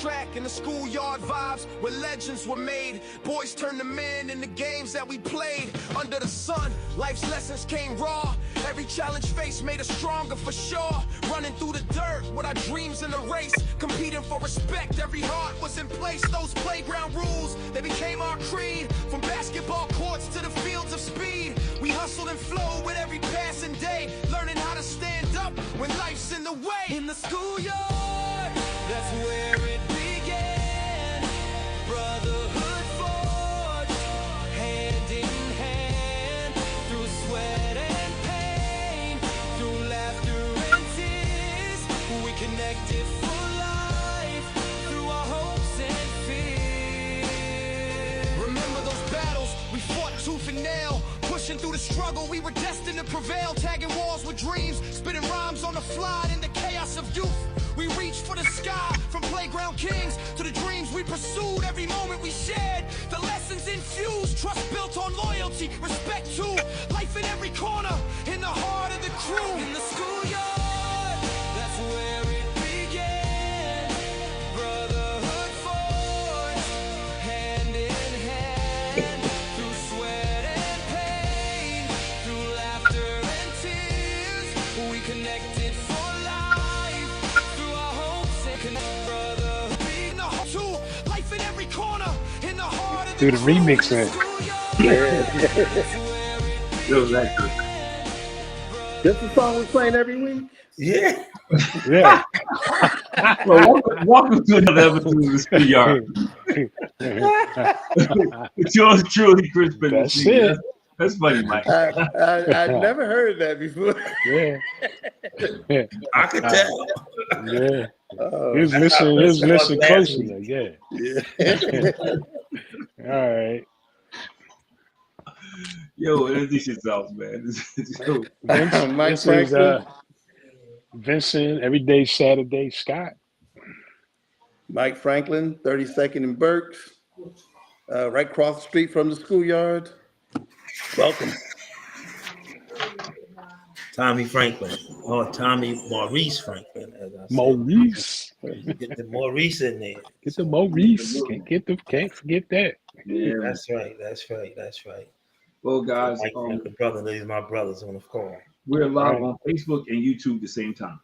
track and the schoolyard vibes where legends were made. Boys turned to men in the games that we played. Under the sun, life's lessons came raw. Every challenge faced made us stronger for sure. Running through the dirt with our dreams in the race. Competing for respect, every heart was in place. Those playground rules, they became our creed. From basketball courts to the fields of speed. We hustled and flowed with every passing day. Learning how to stand up when life's in the way. In the schoolyard, that's where it began. Brotherhood forged, hand in hand. Through sweat and pain, through laughter and tears, we connected for life. Through our hopes and fears. Remember those battles we fought tooth and nail. Pushing through the struggle, we were destined to prevail. Tagging walls with dreams, spitting rhymes on the fly. In the chaos of youth, we reached for the sky. From playground kings to the dreams we pursued. Every moment we shared, the lessons infused. Trust built on loyalty, respect to life in every corner, in the heart of the crew. In the schoolyard, that's where it began. Brotherhood forged, hand in hand. Through sweat and pain, through laughter and tears, we connected for life. Through our hopes and brotherhood, in the heart too, life in every corner, in the heart of Do the remix then. Yo, exactly. This the song we're playing every week? Yeah. Yeah. Well, welcome to another episode of the Schoolyard. It's yours truly, Chris Bennett. That's it. That's funny, Mike. I never heard that before. Yeah. I could tell. Yeah. Oh, He was listening closely. Yeah. yeah. All right. Yo, introduce yourselves, man. This is cool. Mike This is Franklin. Vincent, Everyday Saturday, Scott. Mike Franklin, 32nd and Berks, right across the street from the schoolyard. Welcome. Tommy Franklin, or Tommy Maurice Franklin, as I said. Maurice. Get the Maurice in there. Get the Maurice. Can't forget that. Yeah, That's right. well, guys, Mike Franklin, brother, these are my brothers on the call. we're live Right. on Facebook and YouTube at the same time.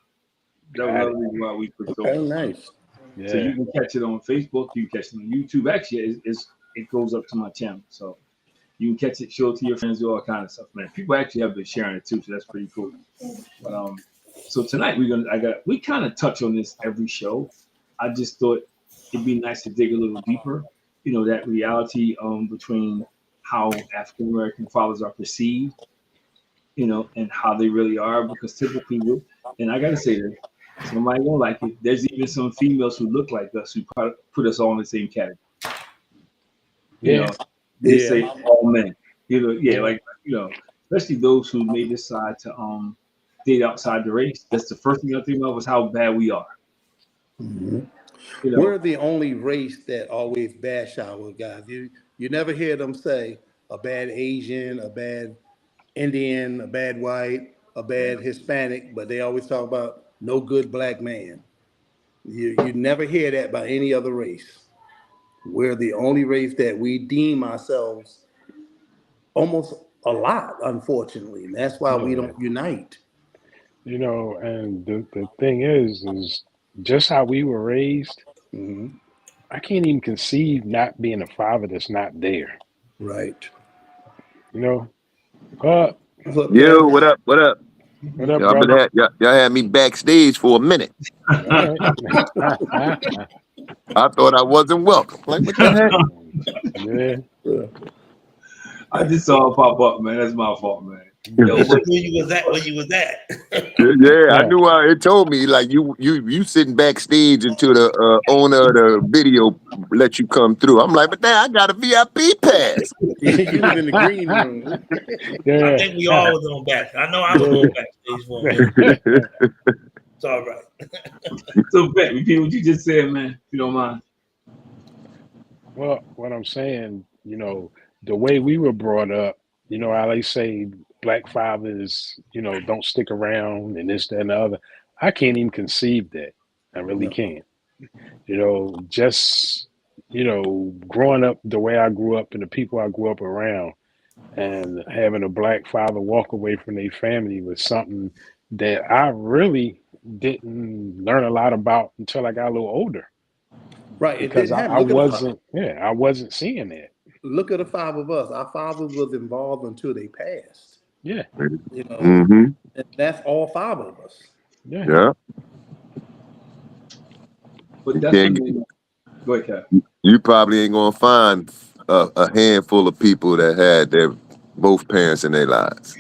That Got was why we put Okay, those. nice. So Yeah. you can catch it on Facebook, you can catch it on YouTube. Actually, it goes up to my channel, so you can catch it, show it to your friends, do all kind of stuff, man. People actually have been sharing it too, so that's pretty cool. But so tonight we kind of touch on this every show. I just thought it'd be nice to dig a little deeper, that reality between how African American fathers are perceived, and how they really are, because typically, and I gotta say this, somebody won't like it. There's even some females who look like us who put us all in the same category. Yeah. They Yeah. say all men. Especially those who may decide to date outside the race. That's the first thing I think of is how bad we are. Mhm. You know, We're the only race that always bash our guys. You never hear them say a bad Asian, a bad Indian, a bad white, a bad Hispanic, but they always talk about no good black man. You never hear that by any other race. We're the only race that we deem ourselves almost a lot, unfortunately. And that's why we don't unite. And the thing is just how we were raised, Mhm. I can't even conceive not being a father that's not there. Right. But Yo, what up? What up? what up, Y'all, brother? y'all had me backstage for a minute. All right. I thought I wasn't welcome. Like, what the heck? Yeah. I just saw it pop up, man. That's my fault, man. Yo, where you was at? Yeah, I knew it told me like you sitting backstage until the owner of the video let you come through. I'm like, but now I got a VIP pass. You was in the green room. I Yeah. think we all was on back. I know I was on backstage for a minute. It's all right. So, Bet, repeat what you just said, man, if you don't mind. Well, what I'm saying, the way we were brought up, how they say black fathers, don't stick around and this, that, and the other. I can't even conceive that. I really can't. You know, just growing up the way I grew up and the people I grew up around, and having a black father walk away from their family was something that I really didn't learn a lot about until I got a little older Right. It because didn't I, happen. I wasn't, yeah, I wasn't seeing that. Look at the five of us. Our fathers was involved until they passed. Yeah, You know, Mm-hmm. and that's all five of us. yeah. Yeah. But You that's can't. what made me. Go ahead, Cap. You probably ain't gonna find a handful of people that had their both parents in their lives.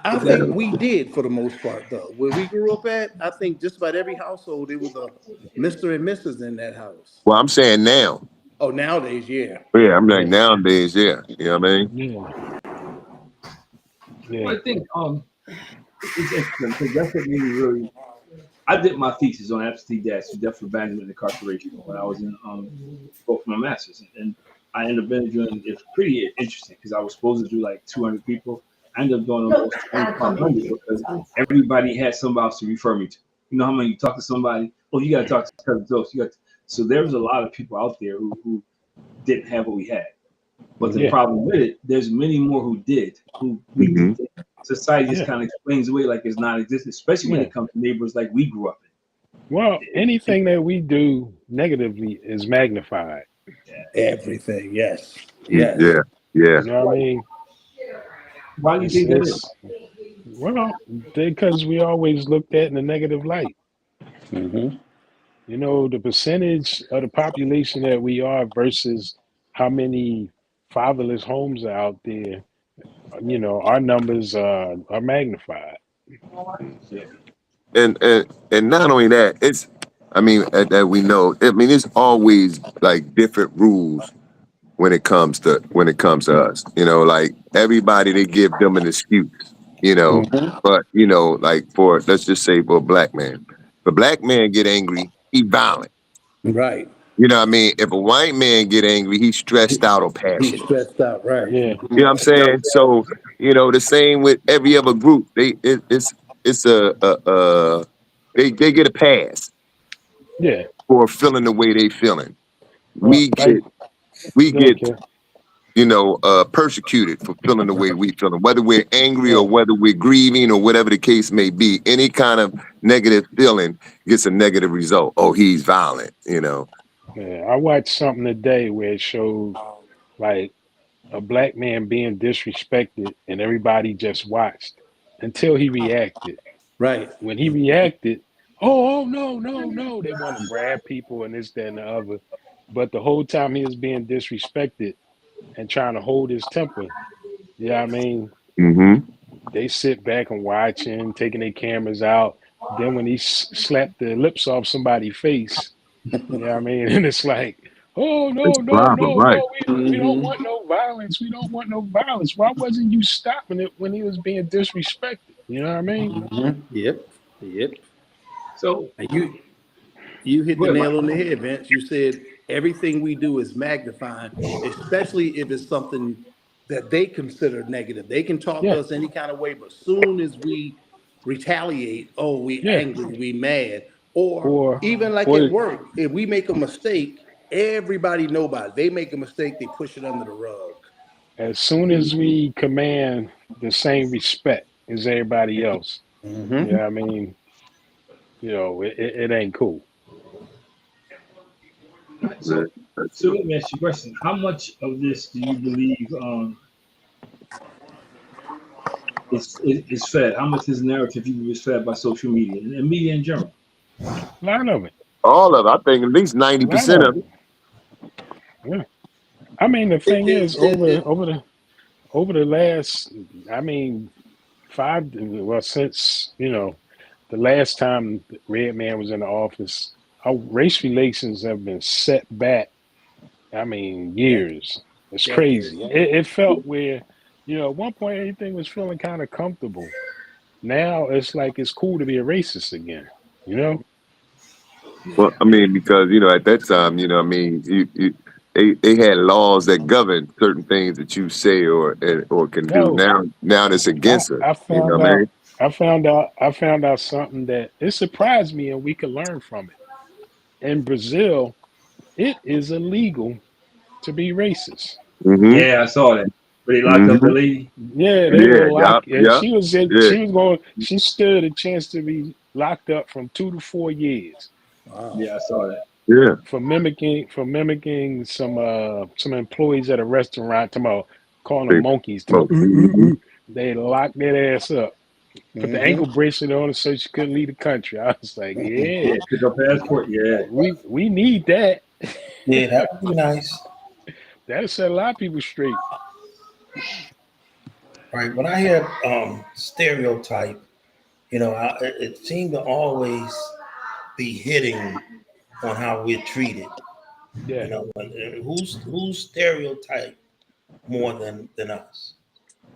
I But that's think we did for the most part, though. Where we grew up at, I think just about every household there was a Mr. and Mrs. in that house. Well, I'm saying now. Oh, nowadays, yeah. Yeah, I'm like Yeah, nowadays. Yeah, you know what I mean. yeah, well, yeah, I think it's interesting because that's what made me really. I did my thesis on absentee dads who death, abandonment, and incarceration when I was in both my masters, and I ended up doing it's pretty interesting because I was supposed to do like 200 people. I ended up doing almost 2,500 because everybody had somebody else to refer me to. You know how many you talk to somebody? Oh, you got to talk to cousin Joe. So there was a lot of people out there who didn't have what we had. But the yeah, problem with it, there's many more who did, who we Mm-hmm. just didn't. Society just yeah, kind of explains away like it's non-existent, especially when yeah. it comes to neighbors like we grew up Well, in. anything that we do negatively is magnified. Everything, yes. Yes. Yeah, yeah. You know what I mean? Why do you think that is? It's well, because we always looked at in a negative light. Hmm. You know, the percentage of the population that we are versus how many fatherless homes are out there. You know, our numbers are magnified. Yeah. And not only that, it's. I mean that we know. I mean, it's always like different rules when it comes to us. You know, like everybody they give them an excuse. You know, Hmm. but like for let's just say for a black man, if a black man get angry, he violent. Right. You know what I mean? If a white man get angry, he's stressed out or He's passionate. stressed out, right. Yeah, You know what I'm saying? So, the same with every other group. It's they get a pass yeah. for feeling the way they feeling. Well, We like, get we go ahead, get Kev. persecuted for feeling the way we feeling, whether we're angry or Right. whether we're grieving or whatever the case may be. Any kind of negative feeling gets a negative result. Oh, he's violent. Yeah, I watched something today where it showed like a black man being disrespected, and everybody just watched until he reacted. Right. When he reacted, oh no, no, no, they want to grab people and this, that, and the other. But the whole time he was being disrespected and trying to hold his temper, yeah, I mean, Mm-hmm. they sit back and watching, taking their cameras out. Then when he slapped the lips off somebody's face, yeah, I mean, and it's like, oh It's no, a no, problem, no, right? no, we don't want no violence. We don't want no violence. Why wasn't you stopping it when he was being disrespected? You know what I mean? Hmm. Yep. Yep. So And you hit go the ahead, Mike. nail on the head, Vince. You said everything we do is magnifying, especially if it's something that they consider negative. They can talk to Yeah, us any kind of way, but soon as we retaliate, oh, we yeah. angry, we mad, or Or, even like at or work, if we make a mistake, everybody know about it. They make a mistake, they push it under the rug. as soon as we command the same respect as everybody else, Hmm. yeah, I mean, it ain't cool. All right, so let me ask you a question. How much of this do you believe is fed? How much of this narrative you believe is fed by social media and media in general? A lot of it. All of it. I think at least A ninety lot percent of of it. it. Yeah. I mean, the It, thing it's is, it, it, over the last, I mean, well, since the last time Red Man was in the office, our race relations have been set back. I mean, years. It's decades. crazy. It felt where, at one point everything was feeling kind of comfortable. Now it's like it's cool to be a racist again. You know? Well, I mean, because at that time, I mean, they had laws that govern certain things that you say or can do. No, Now it's I against us. I You know found what I out mean? I found out something that it surprised me, and we could learn from it. In Brazil, it is illegal to be racist. Mm-hmm. Yeah, I saw that. But they locked up the Mm-hmm. lady. Yeah, they Yeah. will lock. Yup. And Yup. she was in. Yeah. She stood a chance to be locked up from 2 to 4 years Wow. Yeah, I saw that. Yeah. for mimicking some employees at a restaurant. Tomorrow, calling them They, monkeys. Tomorrow, mm-hmm. they locked that ass up. Put the Mm-hmm. ankle bracelet on her so she couldn't leave the country. I was like, yeah, Yeah, took her passport. Yeah. we need that. Yeah, that would be nice. That'll set a lot of people straight. Right. When I hear stereotype, it seemed to always be hitting on how we're treated. Yeah, Who's stereotyped more than us?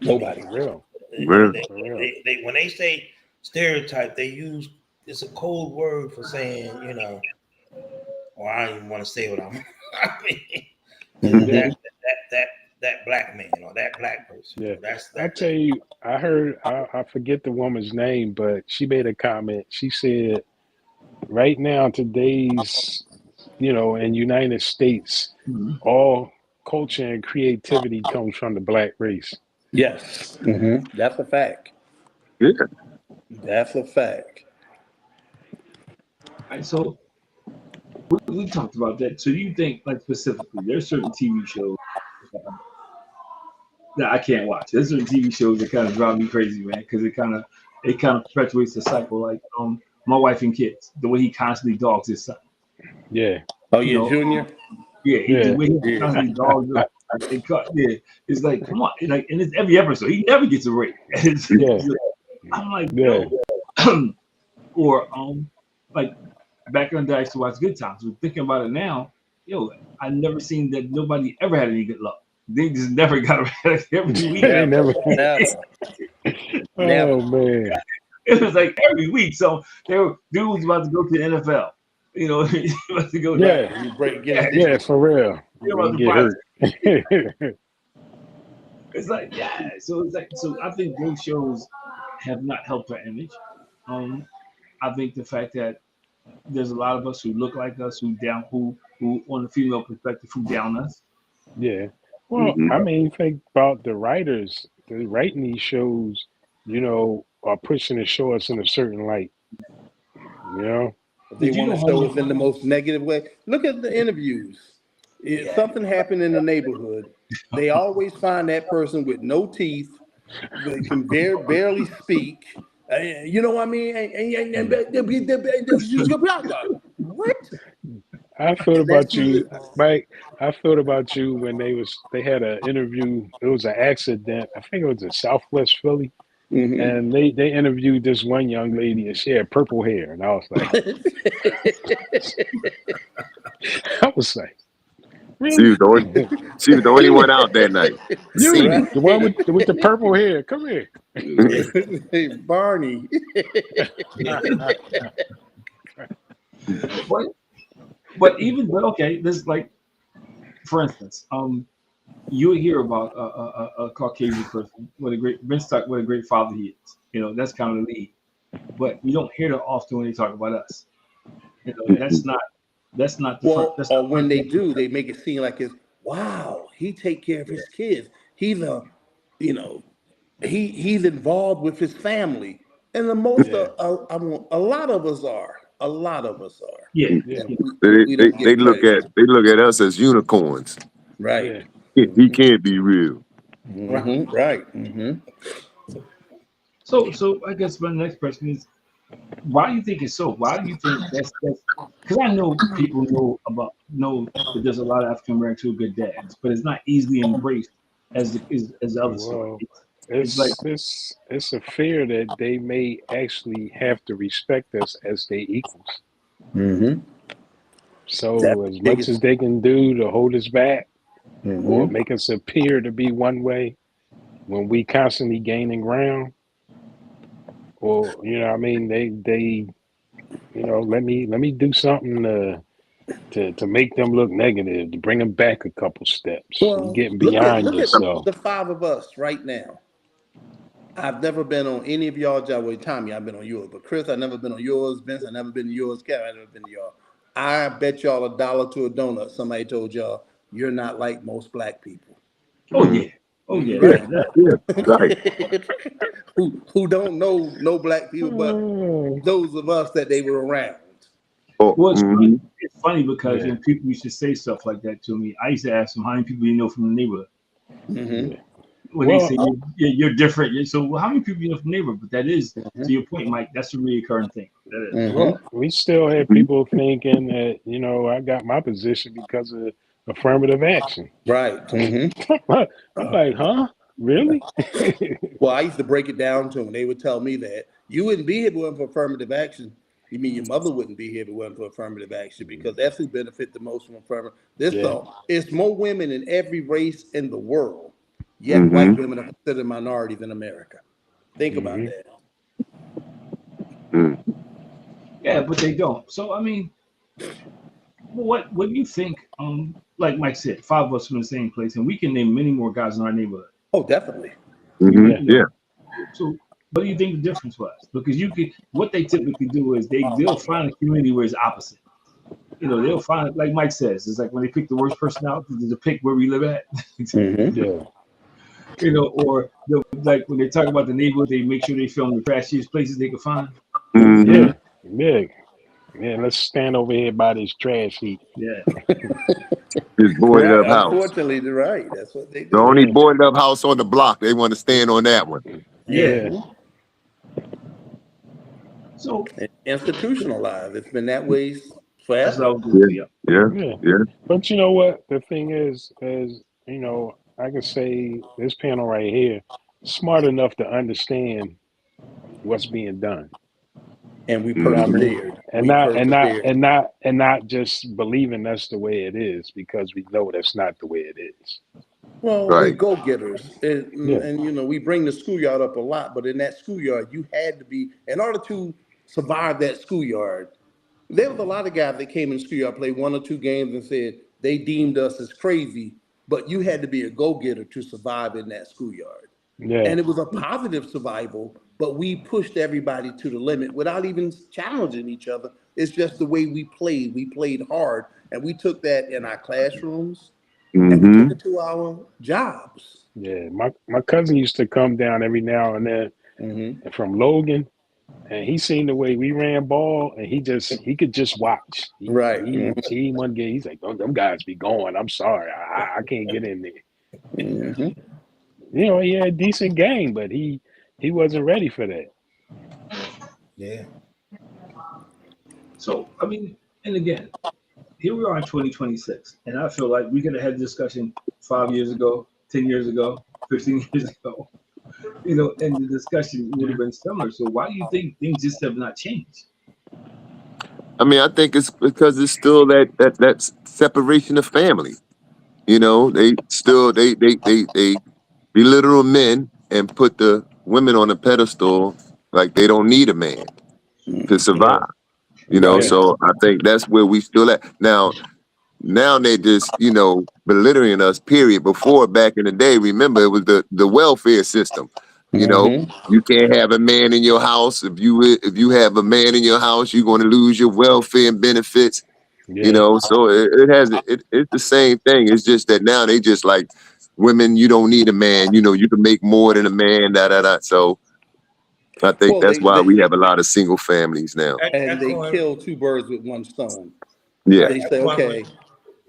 Nobody. for real, Well, for real. When they say stereotype, they use it's a code word for saying, or I don't even want to say what I'm. I mean, Yeah, that that black man or that black person. yeah. That's I that. tell you, I heard. I forget the woman's name, but she made a comment. She said, right now, today's, in United States, Mhm. all culture and creativity comes from the black race. Yes. Mm-hmm. That's a fact. yeah. That's a fact. All right, so we talked about that. So do you think, like specifically, there's certain TV shows that I can't watch. There's certain TV shows that kind of drive me crazy, man, because it kind of perpetuates the cycle. Like My Wife and Kids, the way he constantly dogs his son. Yeah, Oh You yeah, know, Junior. yeah, the yeah, way he Yeah. constantly dogs him. Yeah, it's like, come on, and it's every episode. He never gets a break. yeah, I'm like, yeah, yo, or like back in the day, I used to watch Good Times. We're thinking about it now, yo, I never seen that nobody ever had any good luck. They just never got around every week. they Never. never. Never. Oh Never. man, It was like every week. So dude was about to go to the NFL. He was about to go like, yeah, You break get yeah, his yeah, for real. you're When about you to get buy. hurt. It's like, yeah. So it's like, so I think those shows have not helped our image. Um, I think the fact that there's a lot of us who look like us, who on the female perspective, who down us. Yeah. Well, Mm-hmm. I mean, think about the writers. The writing these shows, are pushing to show us in a certain light. You know? They Did you want know to show us Homer? in the most negative way. Look at the interviews. If Yeah. something happened in the neighborhood, they always find that person with no teeth, they can barely speak. You know what I mean? What? I thought That's about you, Mike. I thought about you when they had an interview. It was an accident. I think it was in Southwest Philly, mm-hmm. and they interviewed this one young lady, and she had purple hair, and I was like, I was like, She really? was the only, she was the only one out that night. Seen You, it. Right. the one with the purple hair, come here. Hey, Barney. But but okay, this like for instance, you would hear about a Caucasian person what a great Ben Stuck, what a great father he is. That's kind of the lead. But you don't hear that often when they talk about us. That's not the front. Well, That's or not when front. they do, they make it seem like it's wow. He take care of Yeah, his kids. He's you know, he's involved with his family, and the most Yeah, a lot of us are. A lot of us are. yeah, yeah, yeah. We don't They get credit. they look at us as unicorns. Right. yeah. He can't be real. Right. Mm-hmm. Right. Mm-hmm. So I guess my next question is, why do you think it's so? Why do you think that's because I know people know that there's a lot of African Americans who are good dads, but it's not easily embraced as the other story. Well, It's like, it's a fear that they may actually have to respect us as their equals. Mm-hmm. That's So the as much as biggest. they can do to hold us back or Mm-hmm. make us appear to be one way when we constantly gaining ground, or what I mean, they let me do something to make them look negative, to bring them back a couple steps. You Well, getting beyond look at yourself. the five of us right now. I've never been on any of y'all job. Well, Tommy, I've been on yours, but Chris, I've never been on yours. Vince, I've never been to yours. Kevin, I've never been to y'all. I bet y'all $1 to a donut. Somebody told y'all you're not like most black people. Oh Mm. yeah. Oh yeah. Yeah, Right. yeah, right. who don't know no black people, but Oh, those of us that they were around. Oh, Well, mhm. it's funny because yeah, when people used to say stuff like that to me, I used to ask them how many people you know from the neighborhood. Mm-hmm. yeah. When they Well, say you're different, so well, how many people you know from the neighborhood? But that is, to your point, Mike, that's a reoccurring thing. That is. Mm-hmm. well, we still have people thinking that, I got my position because of affirmative action. Right. Mm-hmm. I'm like, huh? Really? Well, I used to break it down to them. They would tell me that you wouldn't be here if it wasn't for affirmative action. You mean your mother wouldn't be here if it wasn't for affirmative action because that's who benefit the most from affirmative. Yeah. It's more women in every race in the world, yet white Mhm. women are considered minorities in America. Think about Hmm. that. Mm. Yeah, but they don't. So I mean, what do you think? Like Mike said, five of us from the same place, and we can name many more guys in our neighborhood. Oh, definitely. Mhm. Yeah. You Yeah. know, so what do you think the difference was? Because you could, what they typically do is they'll find a community where it's opposite. They'll find, like Mike says, it's like when they pick the worst person out to depict where we live at. Mm-hmm. Yeah. Or they'll, like when they talk about the neighborhood, they make sure they film the trashiest places they can find. Yeah. Mhm. Yeah. Yeah. Let's stand over here by this trash heap. Yeah. This boarded Right. up house. Unfortunately, they're right. That's what they The do. only Yeah. boarded up house on the block. They want to stand on that one. Yeah. Yeah. Mm-hmm. So Institutionalized. It's been that way that's what I forever. was going to Yeah. say. Yeah. Yeah. Yeah. Yeah. But you know what? The thing is, I can say this panel right here, smart enough to understand what's being done. And we You know what I Mhm. mean? persevered. And We not and not persevered. and not and not just believing that's the way it is because we know that's not the way it is. Well, we Right. go getters, Yeah. and we bring the schoolyard up a lot. But in that schoolyard, you had to be in order to survive that schoolyard. There was a lot of guys that came in the schoolyard, played 1 or 2 games, and said they deemed us as crazy. But you had to be a go getter to survive in that schoolyard, Yeah. and it was a positive survival. But we pushed everybody to the limit without even challenging each other. It's just the way we played. We played hard, and we took that in our classrooms and we took Mhm. it to our jobs. Yeah. My cousin used to come down every now and then Hmm. from Logan, and he seen the way we ran ball, and he could just watch. He Right. he he one game he's like, them guys be going. I'm sorry, I can't get in there. Hmm. He had a decent game, but he wasn't ready for that. Yeah. So I mean, and again, here we are in 2026, and I feel like we could have had a discussion 5 years ago, 10 years ago, 15 years ago. And the discussion would Yeah. have been similar. So why do you think things just have not changed? I mean, I think it's because it's still that separation of family. They still they belittle men and put the women on a pedestal like they don't need a man to Yeah. survive. Right. Yeah. So I think that's where we still at now. Now they just belittling us. Period. Before, back in the day, remember it was the welfare system. You know, Hmm. you can't have a man in your house. If you have a man in your house, you're going to lose your welfare and benefits. Yeah. So it's the same thing. It's just that now they just like women. You don't need a man. You can make more than a man. Da da da. So I think Well, that's why we have a lot of single families now. and they Echoing, kill two birds with one stone. Yeah. They say, echoing, okay,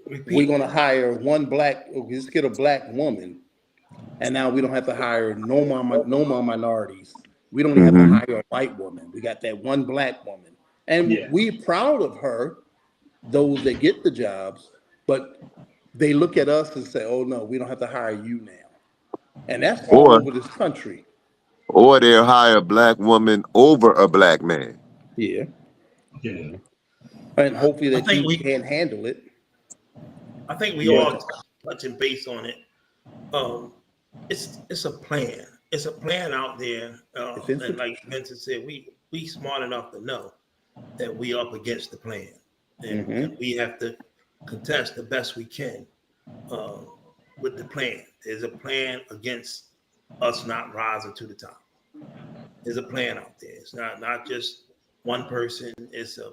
we're repeat. going to hire one black, let's get a black woman, and now we don't have to hire no more minorities. We don't have to Hmm. hire a white woman. We got that one black woman, and Yeah. we proud of her. Those that get the jobs, but they look at us and say, "Oh no, we don't have to hire you now," and that's all Or over this country. or they'll hire a black woman over a black man. Yeah, Yeah. Yeah. and hopefully I that think you we, can handle it. I think we Yeah. all touching base on it. Um, it's a plan. It's a plan out there, It's and like institutional. Vincent said, we smart enough to know that we up against the plan, and Hmm. we have to contest the best we can uh, with the plan. There's a plan against us not rising to the top. There's a plan out there. It's not just one person. It's a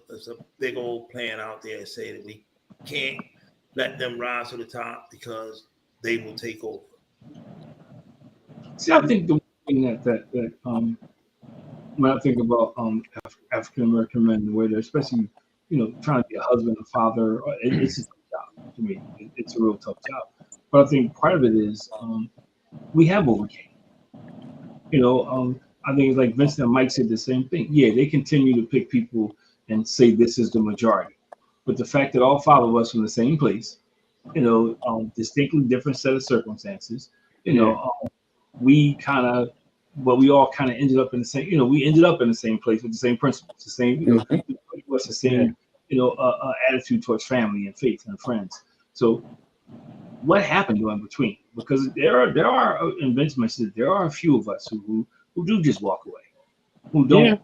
big old plan out there. Say that we can't let them rise to the top because they will take over. See, I think the one thing that when I think about African American men, the way they're especially, trying to be a husband, a father, it's just a tough job to me. It's a real tough job. But I think part of it is we have overcame. I think it's like Vincent and Mike said the same thing. Yeah, they continue to pick people and say this is the majority. But the fact that all five of us from the same place, distinctly different set of circumstances, you Yeah. know, we kind of, but we all kind of ended up in the same, we ended up in the same place with the same principles, the same, pretty much the Yeah. same, attitude towards family and faith and friends. So what happened in between? Because there are, and Vince mentioned, there are a few of us who do just walk away, who don't Yeah.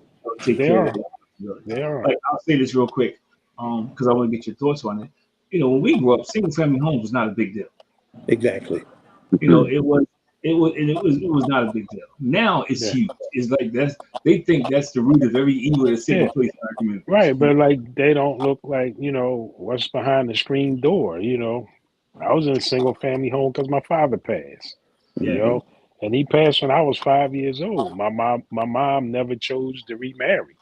take They care are. of their responsibilities. They are. Like I'll say this real quick, because I want to get your thoughts on it. When we grew up, single family homes was not a big deal. Exactly. It was not a big deal. Now it's Yeah. huge. It's like they think that's the root of every evil that's taking Yeah. place in our community. Right. But like they don't look like, what's behind the screen door, I was in a single family home because my father passed, you Yeah, Hmm. know, and he passed when I was 5 years old. My mom never chose to remarry.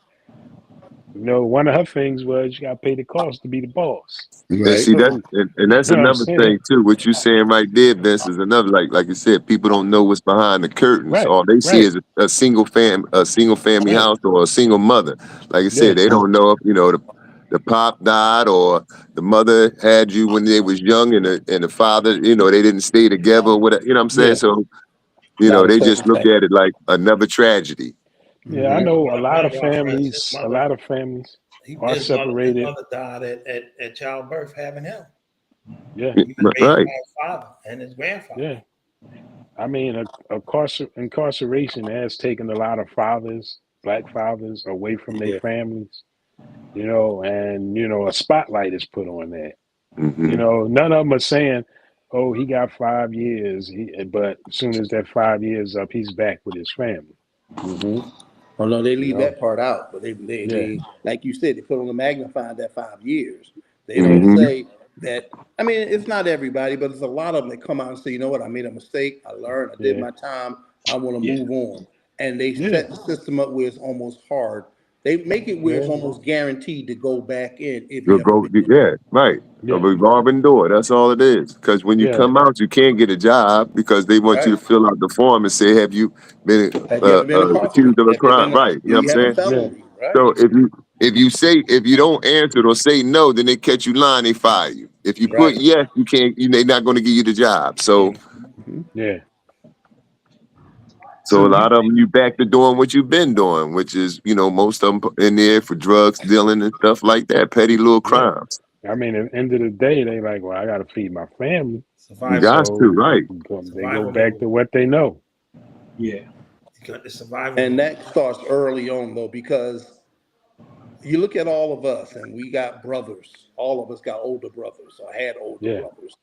One of her things was you got to pay the cost to be the boss. And Right. see that, So, and that's you know what I'm another saying? thing too. What you saying right there, Vince, is another like you said. People don't know what's behind the curtains. Right, All they see right, is a single family right. house or a single mother. Like I Yeah, said, they don't know if the pop died or the mother had you when they was young, and the father, they didn't stay together. Or whatever, you know what I'm saying? yeah, So A lot of they just look circumstances. at it like another tragedy. yeah. I One Hmm. of know a one lot of of our friends, his families, a mother, lot of families are his separated. mother died at childbirth having him. Yeah, He was raised Right. by his father and his grandfather. yeah. I mean, incarceration has taken a lot of fathers, black fathers, away from their Yeah. families, and, a spotlight is put on that. Hmm. None of them are saying, oh, he got 5 years, but as soon as that 5 years up, he's back with his family, Hmm. Oh no, they you leave know? that part out, but they, Yeah, they like you said, they put on the magnifying that 5 years. They don't yeah, Hmm. say that. I mean, it's not everybody, but it's a lot of them that come out and say, you know what, I made a mistake, I learned, I did yeah, my time, I want to yeah, move on, and they yeah, set the system up where it's almost hard. They make it where it's yeah, almost guaranteed to go back in if Go, you ever go, been in. yeah, right. A yeah, revolving door. That's all it is. Because when you yeah, come out, you can't get a job because they want you Right? to fill out the form and say, "Have you been Have you ever been accused incarcerated? of a Have you crime?" been? Right. You Do know what I'm you have a saying? yeah, felony? So Right? if you don't answer it or say no, then they catch you lying. They fire you. If you put Right. yes, you can't. They're not going to give you the job. So Hmm. yeah. So a do you lot of them, you back to doing what you've been doing, which is most of them in there for drugs dealing and stuff like that, petty little Yeah. crimes. I mean, at the end of the day, they like, well, I got to feed my family. You Survival got to, So right. they go survival back mode. to what they know. yeah. You got the survival And mode. that starts early on though, because you look at all of us and we got brothers. All of us got older brothers or had older Yeah, brothers.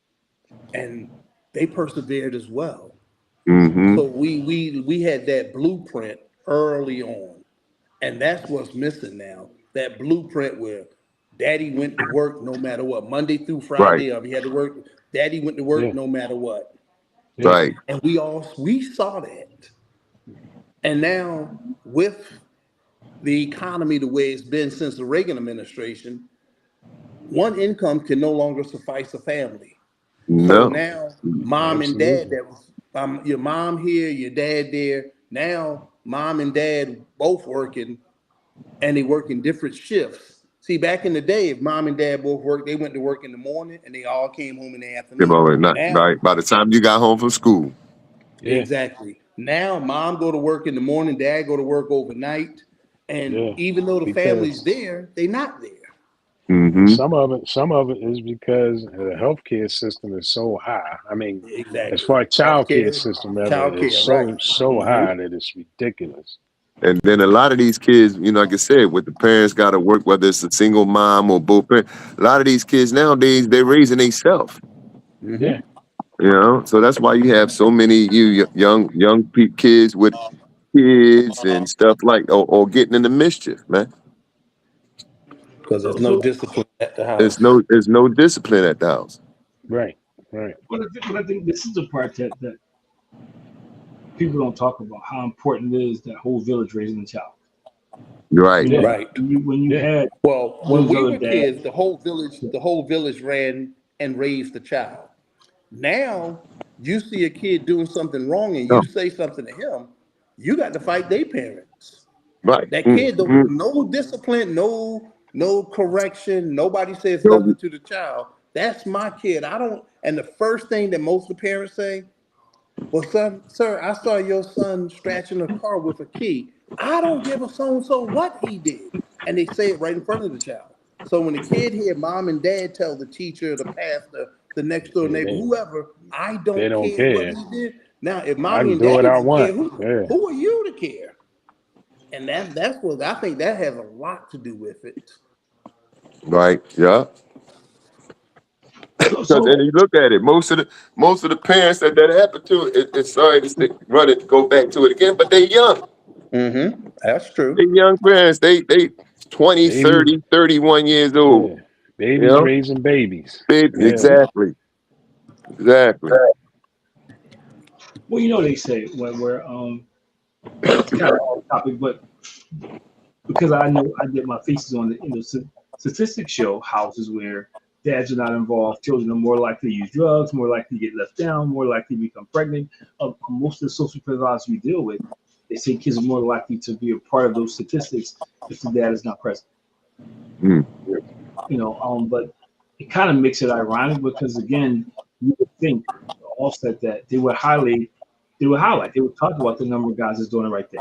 And they persevered as well. Hmm. So we had that blueprint early on. And that's what's missing now. That blueprint where daddy went to work no matter what, Monday through Right. Friday, or if he had to work, daddy went to work yeah, no matter what. yeah, Right. And we saw that. And now with the economy the way it's been since the Reagan administration, one income can no longer suffice a family. So No. now mom and dad, absolutely. that was your mom here, your dad there. Now mom and dad both working, and they work in different shifts. See, back in the day, if mom and dad both worked, they went to work in the morning and they all came home in the Them afternoon. over at night. Now, Right. By the time you got home from school. Yeah, exactly. Now mom go to work in the morning, dad go to work overnight. And yeah. even though the family's Because there, they not there. Hmm. some of it is because the healthcare system is so high. I mean, as Exactly. far as childcare Healthcare, system rather, is childcare, right. so Hmm. high that it's ridiculous. And then a lot of these kids, like I said, with the parents got to work, whether it's a single mom or both parents. A lot of these kids nowadays, they're raising themselves. Yeah, Hmm. So that's why you have so many young kids with kids and stuff like, or getting into mischief, man. Because there's no So discipline at the There's house. no discipline at the house. Right. Right. but I think this is the part that people don't talk about, how important it is, that whole village raising a child. Right. You know, Yeah. Right. when you Yeah. had Well, when those we other were dads, kids, the whole village ran and raised the child. Now, you see a kid doing something wrong and Oh, you say something to him, you got to fight their parents. right. That kid don't, no discipline, no correction. Nobody says So, nothing to the child. That's my kid. I don't. And the first thing that most of the parents say, well, son, sir, I saw your son scratching a car with a key. I don't give a so what he did. And they say it right in front of the child. So when the kid hear mom and dad tell the teacher, the pastor, the next door Yeah, neighbor, whoever, I they don't don't care what care. he did. Now, if I mommy can and do what daddy I don't care, want. Yeah. who are you to care? And that's what I think that has a lot to do with it. right. Yeah. so Because so and you look at it, most of the parents that happened to, it's sorry to run it, go back to it again, but they young. Mm-hmm. That's They true. young parents. They 20, Babies. 30, 31 years old. Yeah. You Babies know? raising babies. Baby, Yeah. exactly. Exactly. well, they say when we're it's kind of off topic, but because I know I get my faces on the statistics show houses where dads are not involved, children are more likely to use drugs, more likely to get left down, more likely to become pregnant. Most of the social providers we deal with, they say kids are more likely to be a part of those statistics if the dad is not present. Mm. But it kind of makes it ironic because again, you would think offset that they would talk about the number of guys that's doing the right thing.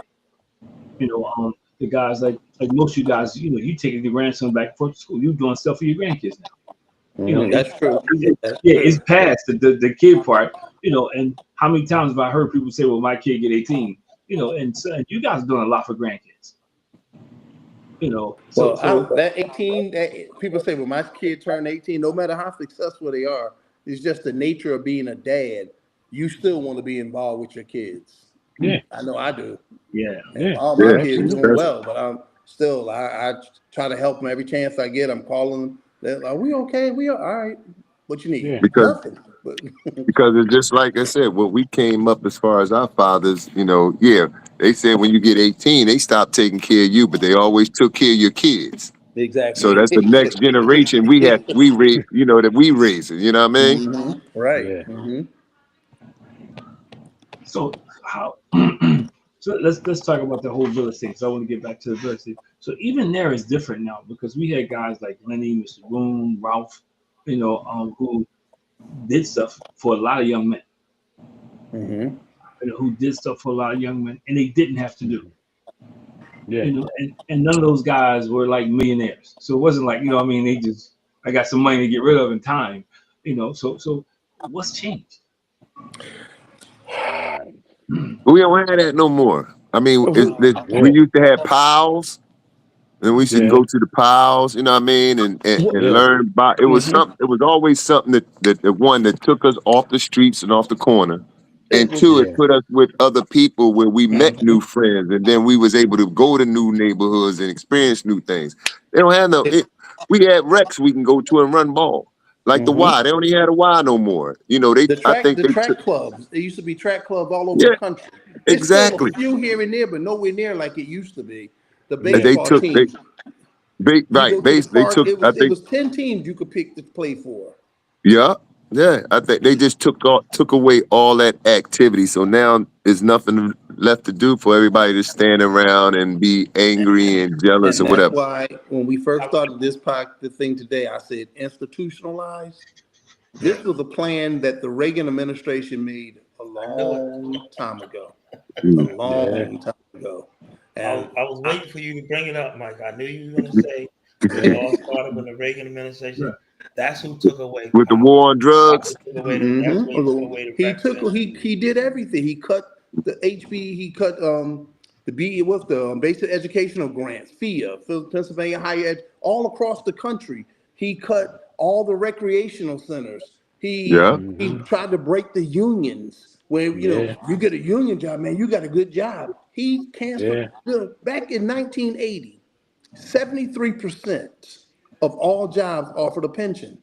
The guys like most of you guys, you taking your grandson back and forth to school, you doing stuff for your grandkids now. Mhm. It's That's true. That's yeah, true. it's past the kid part. And how many times have I heard people say, "Well, my kid get 18," and you guys are doing a lot for grandkids. So Well, so that 18, that people say, well, my kid turned 18, no matter how successful they are, it's just the nature of being a dad. You still want to be involved with your kids. Yeah. I know I do. yeah. And Yeah. all my Yeah. kids Absolutely. doing That's well, but I'm still, I try to help them every chance I get. I'm calling them. They're like, we okay? We are all right. What you need? Yeah. because Nothing. But because it's just like I said, when we came up as far as our fathers, yeah, they said when you get 18, they stop taking care of you, but they always took care of your kids. So exactly. that's the next generation that we raise it. You know what I mean? Right. Yeah. So how? So let's talk about the whole village thing. So I want to get back to the village thing. So even there is different now because we had guys like Lenny, Mr. Boone, Ralph, who did stuff for a lot of young men. Mm-hmm. Who did stuff for a lot of young men, and they didn't have to do. Yeah. And none of those guys were like millionaires. So it wasn't like what I mean. They just I got some money to get rid of in time. So what's changed? We don't have that no more. I mean, we Yeah. used to have pals. And we should Yeah. go to the piles, you know what I mean, and Yeah. learn about. It was something. It was always something that the one that took us off the streets and off the corner, It and was. two, it Yeah. put us with other people where we met new friends, and then we was able to go to new neighborhoods and experience new things. They don't have we had Rex we can go to and run ball like the Mm-hmm. Y. They don't even have the Y no more. I think The they took. track clubs. There used to be track clubs all over the Yeah, country. It's still a exactly. few here and there, but nowhere near like it used to be. The And Yeah. they baseball took teams. You right. go to the They park. took. I It think. was 10 teams you could pick to play for. Yeah, yeah. I think they just took away all that activity. So now there's nothing left to do for everybody to stand around and be angry and jealous And or that's whatever. why when we first started the thing today, I said institutionalize. This was a plan that the Reagan administration made a I knew it. long time ago. A Mm. Yeah. long time ago. I, And I was waiting for you to bring it up, Mike. I knew you were going to say it all started with the Reagan administration. That's who took away With the power. war on That's drugs, who took away the. That's who took away the residency. he did everything. He cut the HB. He cut the B with the basic educational grants, FIA, Pennsylvania Higher Ed, all across the country. He cut all the recreational centers. yeah, He tried to break the unions. Where Yeah. you get a union job, man, you got a good job. He canceled back in 1980. 73% of all jobs offered a pension.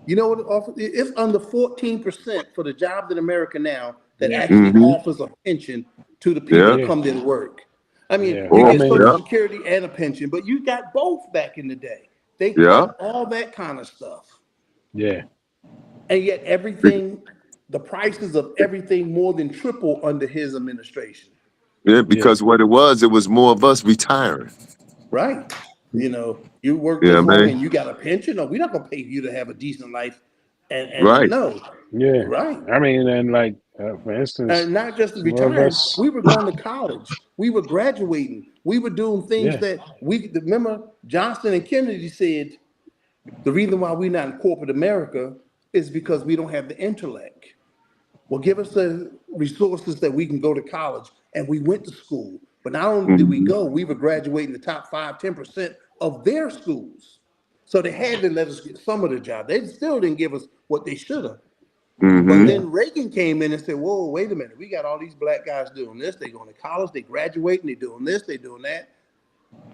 You know what it offers? It's under 14% for the jobs in America now that actually Mm-hmm. offers a pension to the people Yeah. that come there to work. I mean, Yeah. you Oh, I get Social mean, yeah. Security and a pension, but you got both back in the day. They Yeah. cut all that kind of stuff. yeah. And yet everything, the prices of everything more than triple under his administration. Yeah. Yeah. Because what it was more of us retiring. Right. You know, you work Yeah, this long man. and you got a pension. No, we're not gonna pay you to have a decent life. And Right. no, Yeah. right. I mean, and like, for instance, And not just some of retiring, us, we were going to college. We were graduating. We were doing things yeah. that we remember Johnson and Kennedy said the reason why we're not in corporate America is because we don't have the intellect. Well, give us the resources that we can go to college. And we went to school. But not only did we Mm-hmm. go, we were graduating the top 5–10% of their schools. So they had to let us get some of the job. They still didn't give us what they should have. But Mm-hmm. Yeah. then Reagan came in and said, whoa, wait a minute. We got all these black guys doing this. They going to college, they graduating, they doing this, they doing that.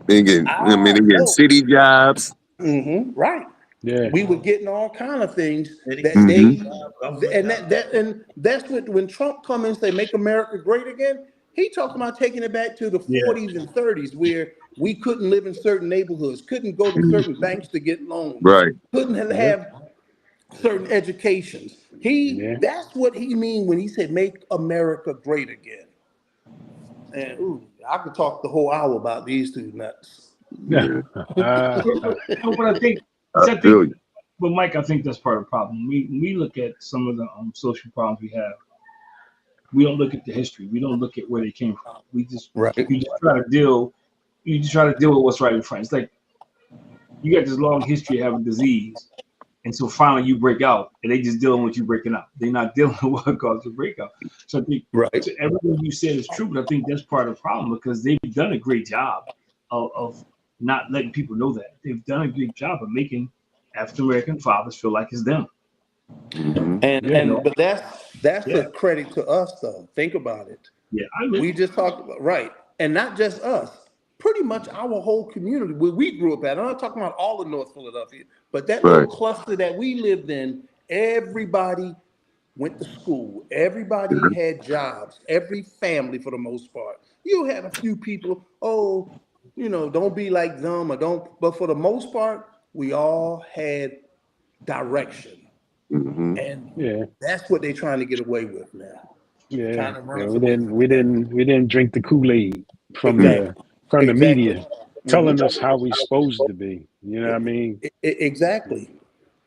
They getting Whoa. city jobs. Right. Yeah. We were getting all kind of things City, that city Mm-hmm. they, job, government and job. that's what, when Trump come in and say, make America great again, he talking about taking it back to the Yeah. 40s and 30s where we couldn't live in certain neighborhoods, couldn't go to certain banks to get loans, Right. couldn't Yeah. have certain educations. Yeah. That's what he mean when he said, make America great again. And ooh, I could talk the whole hour about these two nuts. Yeah. Yeah. But I think, I I feel think, you. but Mike, I think that's part of the problem. We look at some of the social problems we have. We don't look at the history. We don't look at where they came from. Right. You just try to deal. You just try to deal with what's right in front. It's like you got this long history of having disease, and so finally you break out, and they just dealing with you breaking out. They're not dealing with what caused the breakout. So I think Right. so everything you said is true, but I think that's part of the problem because they've done a great job of not letting people know that. They've done a great job of making African American fathers feel like it's them. Mm-hmm. Yeah. But that's Yeah, a credit to us though. Think about it. yeah. I live. We just talked about right, and not just us. Pretty much our whole community where we grew up at. I'm not talking about all of North Philadelphia, but that little Right. cluster that we lived in, everybody went to school. Everybody had jobs. Every family, for the most part. You had a few people. Oh, don't be like them or don't. But for the most part, we all had direction. Mm-hmm. And Yeah. that's what they're trying to get away with now. Yeah. Trying to run Yeah. us We away didn't. from We that. didn't. We didn't drink the Kool-Aid from Exactly. the Exactly. media, telling us how we supposed to be. You know what I mean? Exactly.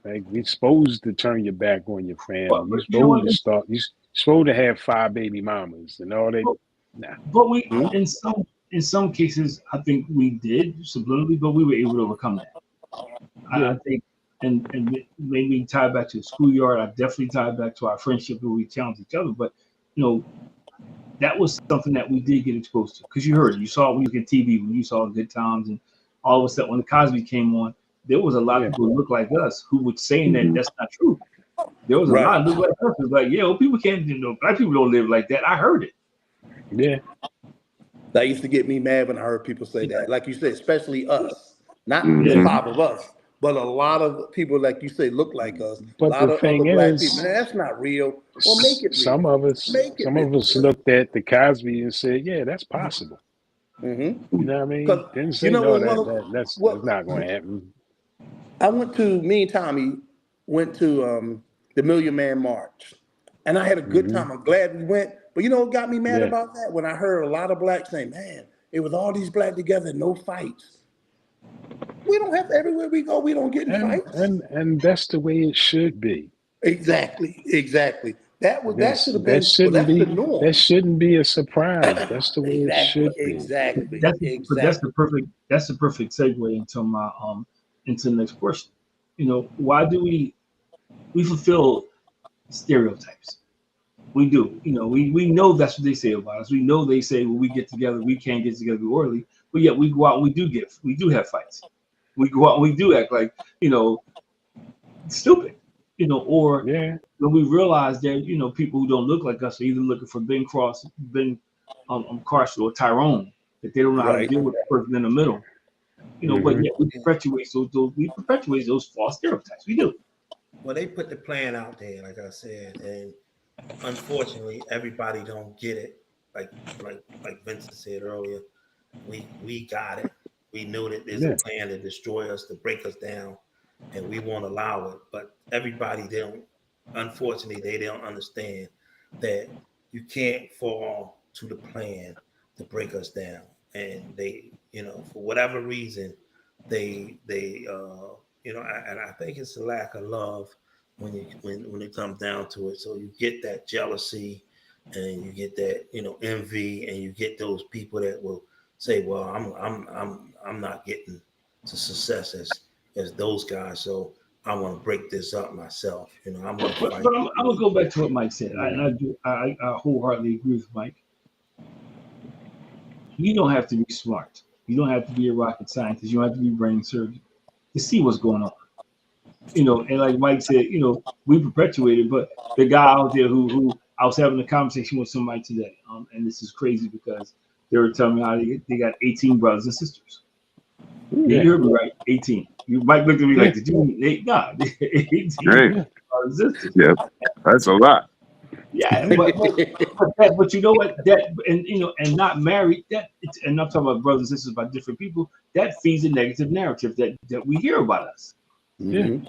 Like we supposed to turn your back on your family. You But you know supposed what? to start. You supposed to have 5 baby mamas and all that. But, Nah. but we Mhm. in some cases I think we did subliminally, but we were able to overcome that. I Yeah. think, and maybe tie it back to the schoolyard. I definitely tie it back to our friendship where we challenged each other. But you know, that was something that we did get exposed to because you heard it. You saw it when you look at TV, when you saw Good Times, and all of a sudden when the Cosby came on, there was a lot of Yeah. people who looked like us who were saying that that's not true. There was a lot Right. of look like us who was like, yeah, well, people can't, black people don't live like that. I heard it. Yeah. That used to get me mad when I heard people say Yeah, that. Like you said, especially us. Not the yeah. Mm-hmm. 5 of us, but a lot of people, like you say, look like us. A But lot the of other thing black people. is, Man, that's not real. Well, make it some real. of us, Make it some real. of us looked at the Cosby and said, "Yeah, that's possible." Mm-hmm. You know what I mean? Because Didn't you say know no. what, That's what not going to happen. I went to, me and Tommy went to the Million Man March, and I had a good Hmm. time. I'm glad we went. But you know what got me mad Yeah. about that? When I heard a lot of blacks say, "Man, it was all these black together, no fights." We don't have everywhere we go. We don't get in And fights. that's the way it should be. Exactly, exactly. That should have That been, well, shouldn't that's the be norm. a surprise. That's the way it Exactly, should be. exactly, That's exactly. the perfect segue into my into the next question. Why do we fulfill stereotypes? We do. We know that's what they say about us. We know they say when we get together, we can't get together orderly, but yet we go out and we do have fights. We go out and we do act like, stupid, or Yeah. when we realize that, people who don't look like us are either looking for Ben Carshall or Tyrone, that they don't know how to Right. deal with the person in the middle. But Hmm. yet we perpetuate those false stereotypes. We do. Well, they put the plan out there, like I said, and unfortunately, everybody don't get it. Like Vincent said earlier, we got it. We knew that there's a Yeah. plan to destroy us, to break us down, and we won't allow it. But everybody don't. Unfortunately, they don't understand that you can't fall to the plan to break us down. And they, for whatever reason, and I think it's the lack of love when it comes down to it. So you get that jealousy, and you get that envy, and you get those people that will say, "Well, I'm not getting to success as those guys, so I want to break this up myself. I'm going to fight." But I'm gonna go back to what Mike said, Yeah. and I wholeheartedly agree with Mike. You don't have to be smart. You don't have to be a rocket scientist. You don't have to be a brain surgeon to see what's going on. And like Mike said, we perpetuate it, but the guy out there who I was having a conversation with somebody today, and this is crazy because they were telling me how they got 18 brothers and sisters. Yeah, Yeah. you heard me right, 18. Mike looked at me Yeah. like, did you mean 18 Great. Yeah. brothers and sisters? Yeah, that's a lot. Yeah, Yeah. but you know what? That and not married. And I'm talking about brothers and sisters by different people. That feeds a negative narrative that we hear about us. Yeah. Mhm.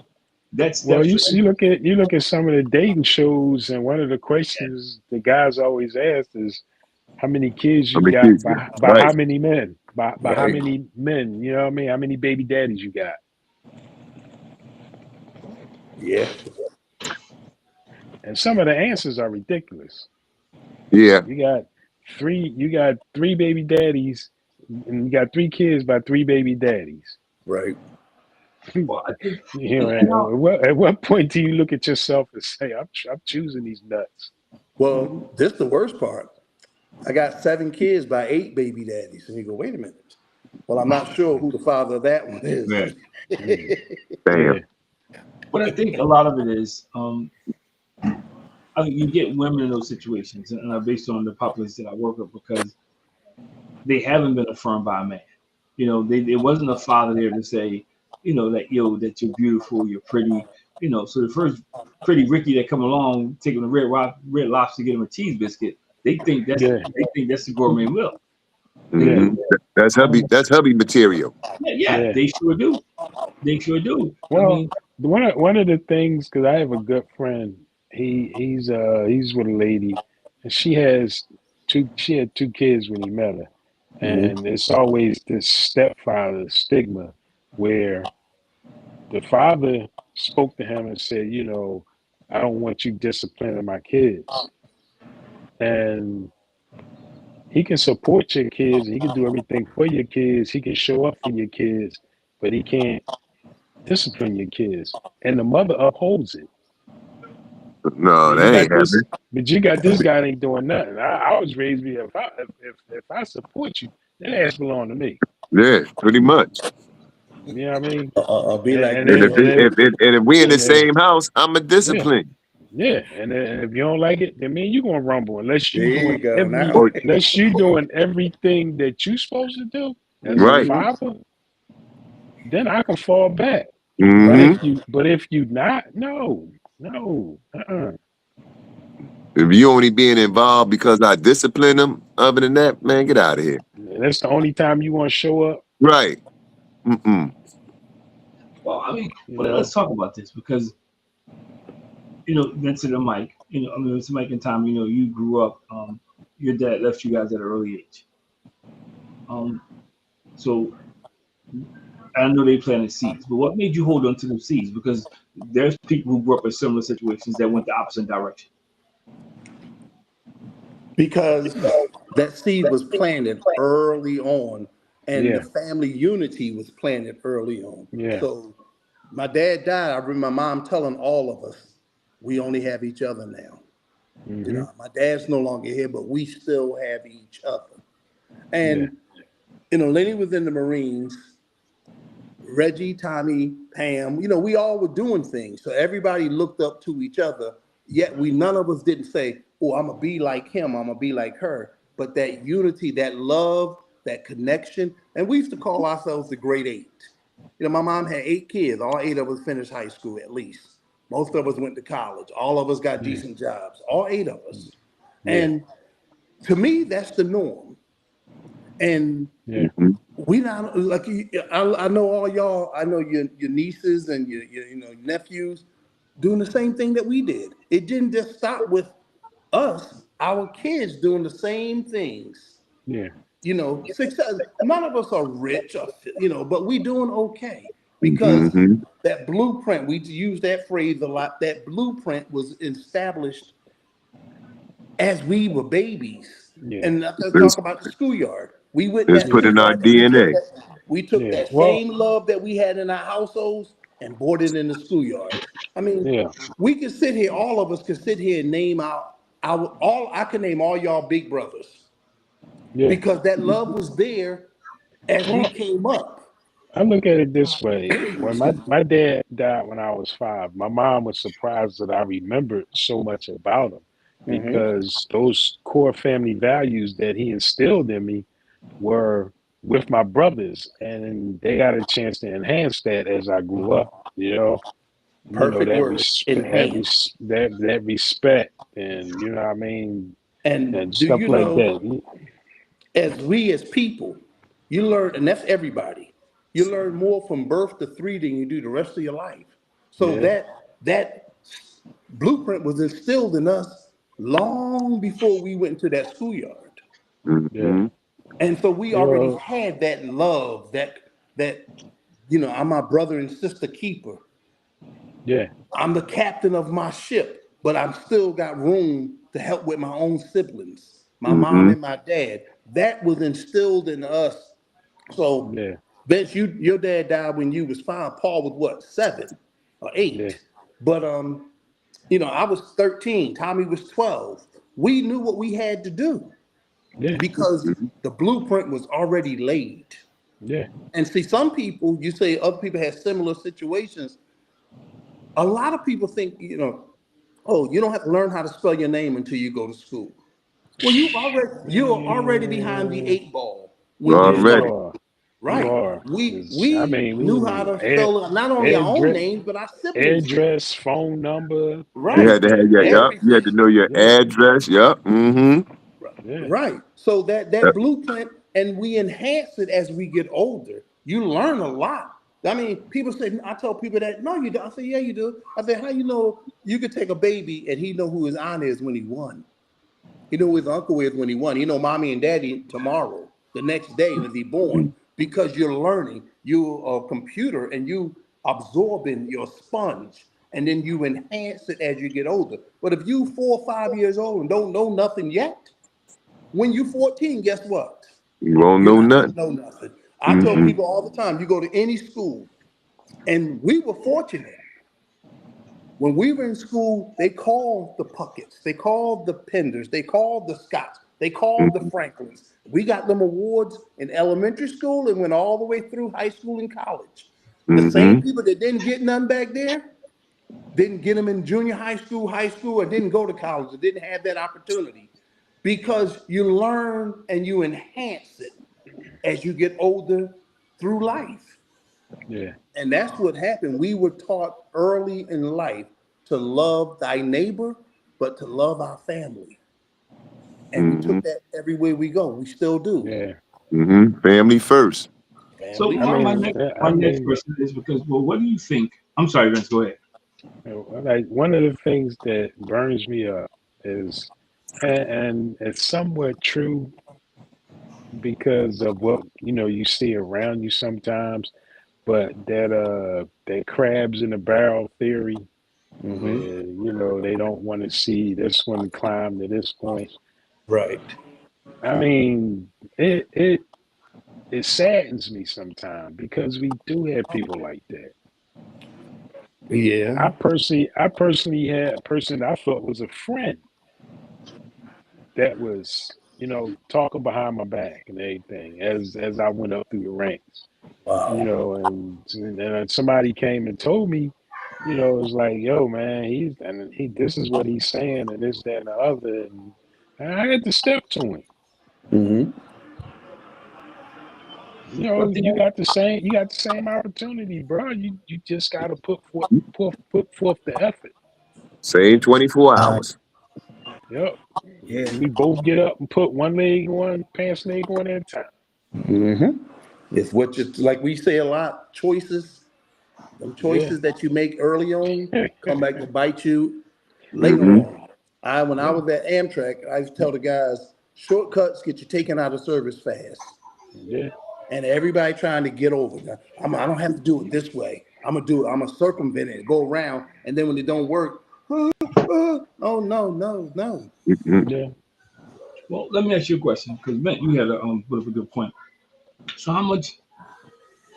That's Well, that's you look at some of the dating shows, and one of the questions the guys always ask is, "How many kids How you many got kids? by Right. how many men? By how Right. many men? You know what I mean? How many baby daddies you got?" Yeah. And some of the answers are ridiculous. Yeah. You got three baby daddies, and you got three kids by three baby daddies. Right. well, I think, You know, and now, at what point do you look at yourself and say, I'm choosing these nuts"? Well, this the worst part. I got 7 kids by 8 baby daddies. And you go, wait a minute. Well, I'm not sure who the father of that one is. man. Mm. Yeah. Damn. But I think a lot of it is, I think you get women in those situations, and based on the population that I work with, because they haven't been affirmed by a man. There wasn't a father there to say, that that you're beautiful, you're pretty. So the first pretty Ricky that come along, taking a red lobster, get him a cheese biscuit. Yeah. They think that's the gourmet meal. They Yeah. Hmm. do. That's hubby. Um, That's hubby material. yeah, Yeah. they sure do. They sure do. I Well, mean, one of the things, because I have a good friend, he's with a lady, and she had two kids when he met her, Mhm. and it's always this stepfather stigma where the father spoke to him and said, "I don't want you disciplining my kids," and he can support your kids, and he can do everything for your kids, he can show up for your kids, but he can't discipline your kids, and the mother upholds it. No, And you that ain't got this, happening. but you got this guy that ain't doing nothing. I was raised me, if I support you, that ass belong to me. Yeah, pretty much. You know what I mean? Be like And And then, if and Nemo. then, we in the and then same house, I'm a yeah, discipline. yeah. And if you don't like it, then me and you gonna rumble There you go. Now. Or unless you doing everything that you supposed to do as a right. Mhm. father, then I can fall back. But Right. Hmm. if you not, no, no, If you only being involved because I discipline them, other than that, man, get out of here. that's the only time you want to show up. Right. Mm-mm. well, I mean, You but let's know, talk about this because Vincent and Mike, Vincent, Mike, and Tom, you grew up. Your dad left you guys at an early age. Um, so I know they planted seeds, but what made you hold on to those seeds? Because there's people who grew up in similar situations that went the opposite direction. Because that seed was planted early on, and the yeah, family unity was planted early on. yeah. So my dad died. I remember my mom telling all of us, we only have each other now. Hmm. My dad's no longer here, but we still have each other. Yeah, And, Lenny was in the Marines, Reggie, Tommy, Pam, we all were doing things. So everybody looked up to each other, yet none of us didn't say, oh, I'm going to be like him, I'm going to be like her. but that unity, that love, that connection. And we used to call ourselves the Great Eight. You know, my mom had 8 kids. All 8 of us finished high school at least. Most of us went to college. All of us got Yeah. decent jobs. All 8 of us. Yeah. And to me, that's the norm. And Yeah. we not like I know all y'all. I know your nieces and your nephews doing the same thing that we did. It didn't just stop with us. Our kids doing the same things. Yeah. Success. None of us are rich, but we doing okay because Mm-hmm. that blueprint. We use that phrase a lot. That blueprint was established as we were babies. Yeah. And let's It's, talk about the schoolyard. We went in it's that put in our schoolyard and DNA. we took Yeah. that Well, same love that we had in our households and brought it in the schoolyard. I mean, yeah. we could sit here, all of us could sit here and name our all I can name all y'all big brothers Yeah. because that love was there as we Well, came up. I look at it this way. When my dad died when I was 5, my mom was surprised that I remembered so much about him Mhm. because those core family values that he instilled in me were with my brothers, and they got a chance to enhance that as I grew up. Perfect That word, respect, enhance. that respect, and you know what I mean, And and do stuff you like know, that. as people, you learn, and that's everybody. You learn more from birth to 3 than you do the rest of your life. So Yeah, that blueprint was instilled in us long before we went into that schoolyard. yeah, Mm-hmm. And so we you already know, had that love, that I'm my brother and sister keeper. yeah, I'm the captain of my ship, but I've still got room to help with my own siblings, my mom Mm-hmm. and my dad. That was instilled in us. So, yeah, Vince, your dad died when you was 5. Paul was what, 7 or yeah, 8? But I was 13. Tommy was 12. We knew what we had to do yeah, because the blueprint was already laid. yeah, And see, some people, you say other people had similar situations. A lot of people think, oh, you don't have to learn how to spell your name until you go to school. Well, you're already behind the yeah, 8 ball when you yeah. You Already. started. are, you Right. are. We 'Cause, I we mean, we knew how knew to spell not only our own address, names, but our siblings' names. address, phone number, You had Right. to have everything. your, Yeah, yep. You had to Everything. know your yeah, address. Yep. Mm-hmm. yeah, Right. So that Yep. blueprint, and we enhance it as we get older. You learn a lot. I mean, people say, I tell people that, no, you don't. I say, yeah, you do. I say, how you know you could take a baby and he know who his aunt is when he won? He know who his uncle is when he won. He know mommy and daddy tomorrow, the next day when he born, because you're learning. You're a computer and you absorbing your sponge, and then you enhance it as you get older. But if you 4 or 5 years old and don't know nothing yet, when you're 14, guess what? You won't You're know not gonna nothing. know nothing. I tell Mm-hmm. people all the time, you go to any school, and we were fortunate. When we were in school, they called the Pucketts, they called the Penders, they called the Scotts, they called the Mm-hmm. Franklins. We got them awards in elementary school and went all the way through high school and college. The same Mm-hmm. people that didn't get none back there didn't get them in junior high school, or didn't go to college, or didn't have that opportunity because you learn and you enhance it as you get older through life. yeah, And that's what happened. We were taught early in life to love thy neighbor, but to love our family. And we Mm-hmm. took that everywhere we go. We still do. yeah. Mm-hmm. Family first. So Family I my, my mean, first. next I my next mean, question is because, well, what do you think? I'm sorry, Vince. Go ahead. like one of the things that burns me up is, and it's somewhat true because of what you see around you sometimes, but that crabs in the barrel theory, Hmm. where they don't want to see this one climb to this point. Right. I mean, it saddens me sometimes because we do have people like that. Yeah. I personally had a person I thought was a friend that was, talking behind my back and everything as I went up through the ranks, Wow. and somebody came and told me, it was like, yo, man, this is what he's saying, and this, that, and the other, and I had to step to him. Mm-hmm. You know, you got the same opportunity, bro. You just gotta put forth the effort. Same 24 hours. Yep. Yeah. We both get up and put one leg on, pants leg on at a time. Mm-hmm. It's what you like. We say a lot. Choices. Them Yeah. choices that you make early on come back to bite you later Hmm. on. When I Yeah. was at Amtrak, I used to tell the guys, shortcuts get you taken out of service fast. Yeah. And everybody trying to get over. Now, I don't have to do it this way. I'm gonna do it. I'm gonna circumvent it, go around, and then when it don't work, oh no, no, no. Hmm. Yeah. Well, let me ask you a question because Ben, you had a bit of a good point. So,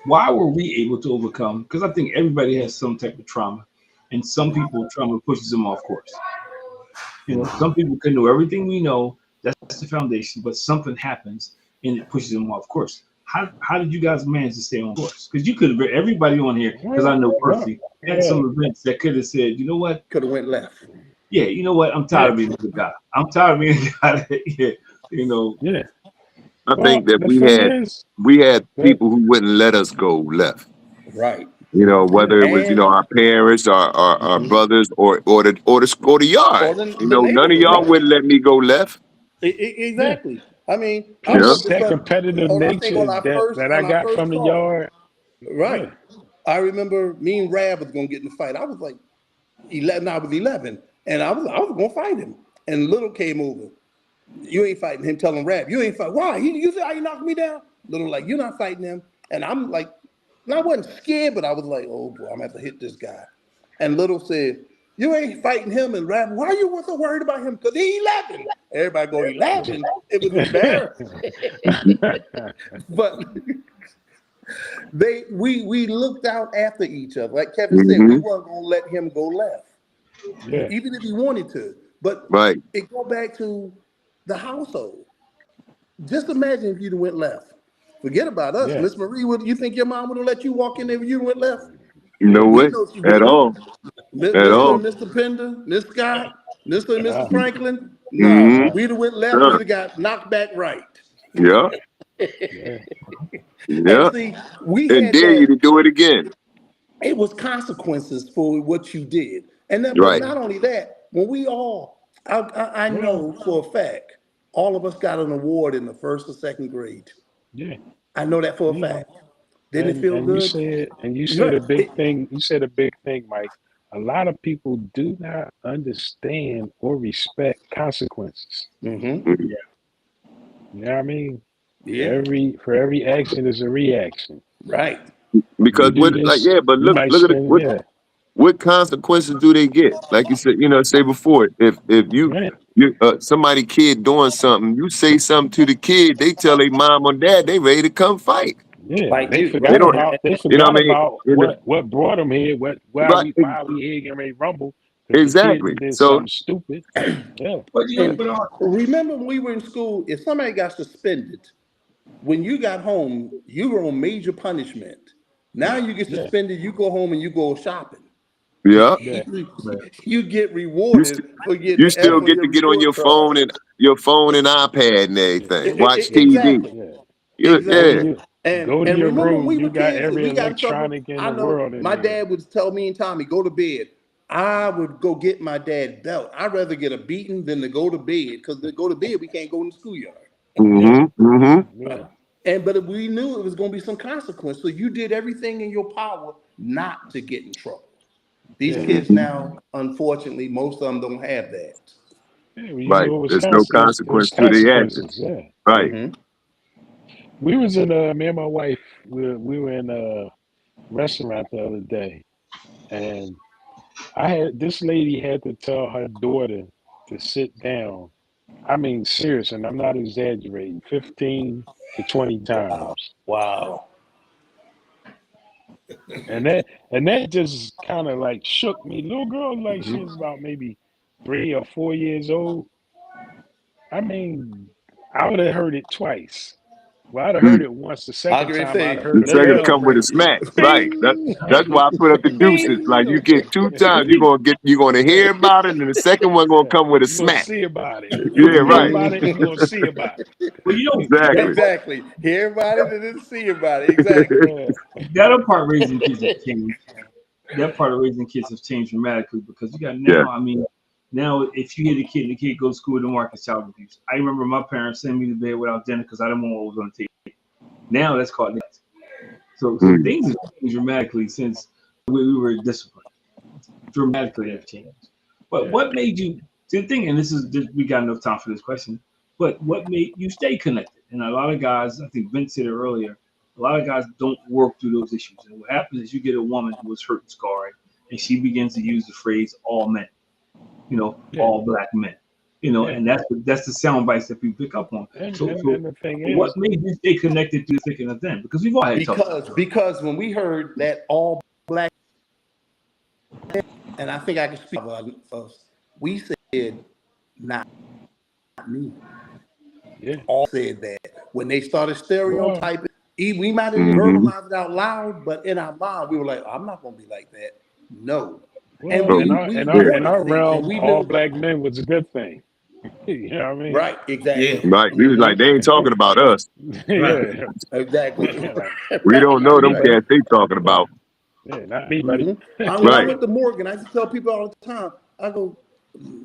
why were we able to overcome? Because I think everybody has some type of trauma, and some people trauma pushes them off course. And some people can know everything we know. That's the foundation, but something happens and it pushes them off course. How did you guys manage to stay on course? Because you could have everybody on here, because I know Well, personally had yeah. some events that could have said, you know what? Could have went left. Yeah, you know what? I'm tired Yeah. of being a good guy. I'm tired of being a guy that, yeah, you know, Yeah. I Well, think that the thing is, we had that people who wouldn't let us go left. Right. You know, yeah. whether it was And our parents, our mhm. brothers, or the Or yard. the None of neighborhood, y'all right? wouldn't let me go left. Yeah. Exactly. I mean, I Yeah. Plus remember that some. competitive I think nature that I on our got first from the call, yard. right? Yeah. I remember me and Rab was gonna get in the fight. I was like 11. I was 11, and I was gonna fight him. And Little came over. You ain't fighting him. Telling Rab, you ain't fight. Why? You see how you knocked me down? Little like you're not fighting him. And I'm like, and I wasn't scared, but I was like, oh boy, I'm gonna have to hit this guy. And Little said, you ain't fighting him. And Rab, why you were so worried about him? Because he 11. Everybody go 11. It was embarrassing. But we looked out after each other. Like Kevin said, we Hmm. weren't gonna let him go left, Yeah. even if he wanted to. But Right. it go back to the household. Just imagine if you'd have went left. Forget about us. Yeah. Miss Marie, would you think your mom would have let you walk in there if you went left? No Yeah. We way know she at wouldn't have. all. At Mr. all. and Mr. Pender, Miss Scott, Mr. and Mr. Uh, Franklin. No, Hmm. uh, we'd have went left. We'd have got knocked back right. Yeah. yeah. And Yeah. see, we And had dare you that. to do it again. It was consequences for what you did. And then, but Right. not only that, when we all, I Well, know for a fact, all of us got an award in the first or second grade. yeah. I know that for a You know, fact. Didn't it feel good? you said Right. a big thing. You said a big thing, Mike. A lot of people do not understand or respect consequences. Mm-hmm. Mhm. You know what I mean? Yeah. For every action is a reaction. Right. You Because do this, yeah, but you might look at it. spend, yeah, What consequences do they get? Like you said, say before, if right, somebody kid doing something, you say something to the kid, they tell their mom or dad they ready to come fight. yeah. Fight you. Right. They You know forgot what I mean? about You know, what brought them here, right? why we here getting ready to rumble because the kid Exactly. did So something stupid. Yeah, but you know, And but remember when we were in school, if somebody got suspended, when you got home, you were on major punishment. Now you get yeah, suspended, you go home and you go shopping. yeah, yeah, You get you rewarded st- for getting you the F still on get your to get on report card. your phone and iPad and yeah, everything. Watch TV. Exactly. yeah. Go to Yeah, Exactly. your And go to and your remember when room. we You were got kids, if every we got in trouble, electronic in I the know world in my there. dad would tell me and Tommy, go to bed. I would go get my dad belt. I'd rather get a beating than to go to bed because to go to bed we can't go in the schoolyard. Yeah, mm-hmm, mm-hmm. yeah, And but we knew it was going to be some consequence, so you did everything in your power not to get in trouble. These yeah, kids now, unfortunately, most of them don't have that. yeah. Well, you Right. knew it was There's no it was consequence to the action. consequences. Yeah, Right. Mm-hmm. we was in me and my wife. We were in a restaurant the other day, and I had this lady had to tell her daughter to sit down. I mean, serious, and I'm not exaggerating. 15 to 20 Wow. times, Wow. and that just kind of like shook me. Little girl, like she was about maybe 3 or 4 years old. I mean, I would have heard it twice. Well, I'd have heard it once. The I'll second get ready to time, I'd say, have heard The a let me second bell know. come with a ring. smack, right? That's Bing, why I put up the deuces. Like you bing. get 2 times, you're gonna hear about it, and the second one gonna Yeah, come with a you're gonna smack. see about it. You're Yeah, gonna hear right. about it. You're gonna see about Well, you know, Exactly. Exactly. Hear about it and then see about it. Exactly. it. the other part raising kids has changed. That part of raising kids has changed dramatically because you got Yeah. now. I mean, now if you hit a kid and the kid goes to school, don't mark as child abuse. I remember my parents sending me to bed without dinner because I didn't know what was on the table. Now that's called neglect. So Mm. things have changed dramatically since we were disciplined. Dramatically have changed. But Yeah. what made you the thing? And this is we got enough time for this question. But what made you stay connected? And a lot of guys, I think Vince said it earlier. A lot of guys don't work through those issues. And what happens is you get a woman who was hurt and scarred, and she begins to use the phrase "all men," Yeah. all black men, Yeah. and that's the sound bites that people pick up on. And So the thing what is, made you stay connected to the thick and the thin? Because we've all had tough times. Because when we heard that all black, and I think I can speak for us, we said, not me. yeah. All said that. When they started Well, stereotyping, we might have Hmm. verbalized it out loud, but in our mind, we were like, I'm not going to be like that. No. And well, in But our we in our in wanted our things, and realm, we all knew. black men was a good thing. You know what I mean? Right, exactly. Yeah. right, we was like, they ain't talking about us. Right. Yeah. Exactly. Like, We Right, don't know not me, them buddy. cats they talking Yeah. about. Yeah, not me, buddy. When I Right. went to Morgan, I used to tell people all the time, I go,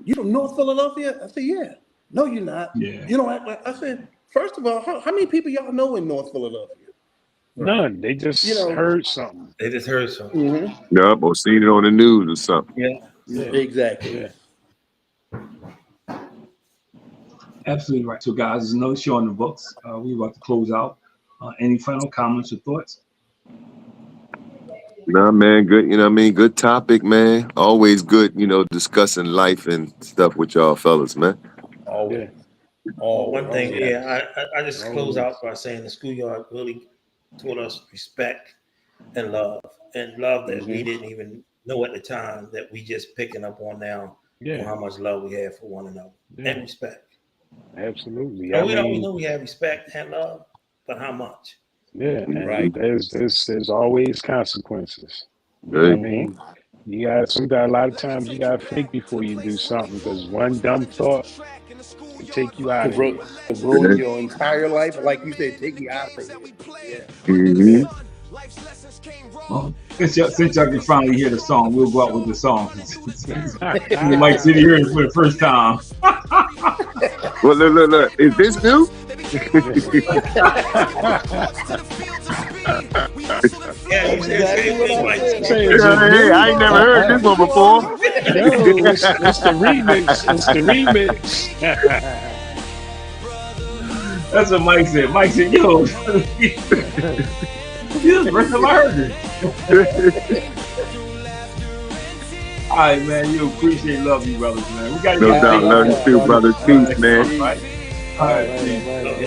you from North Philadelphia? I said, yeah. No, you're not. Yeah. You don't act like, I said, first of all, how many people y'all know in North Philadelphia? None. They You just know, heard something. They just heard something. Yup, or seen it on the news or something. Yeah. Yeah. exactly. Yeah. Absolutely right. So, guys, there's another show on the books. We're about to close out. Any final comments or thoughts? Nah, man, good. You know what I mean? Good topic, man. Always good, discussing life and stuff with y'all fellas, man. Always. Well, one Always. thing, I just close Always. out by saying the schoolyard really taught us respect and love that we didn't even know at the time that we just picking up on now. On Yeah. how much love we have for one another Yeah. and respect. Absolutely. And I we always mean, know we have respect and love, but how much? yeah, and Right. there's always consequences. You know what I Right. mean? You got a lot of times you gotta think before you do something because one dumb thought can take you out Could of here. ruin your entire life. Like you said, take you out of here. Yeah. Mm-hmm. Well, since y'all can finally hear the song, we'll go out with the song. You might sit here for the first time. Well, look. Is this new? Yeah, you said Exactly same what thing, I Mike. said. Say, Yeah, is it hey, new? I ain't never heard this one before. No, it's the remix. It's the remix. That's what Mike said. Mike said, yo, this is the first time I heard this. All right, man. You appreciate love you brothers, man. We got to No get doubt. Love you too, brother. Peace, man. All right. All right, man.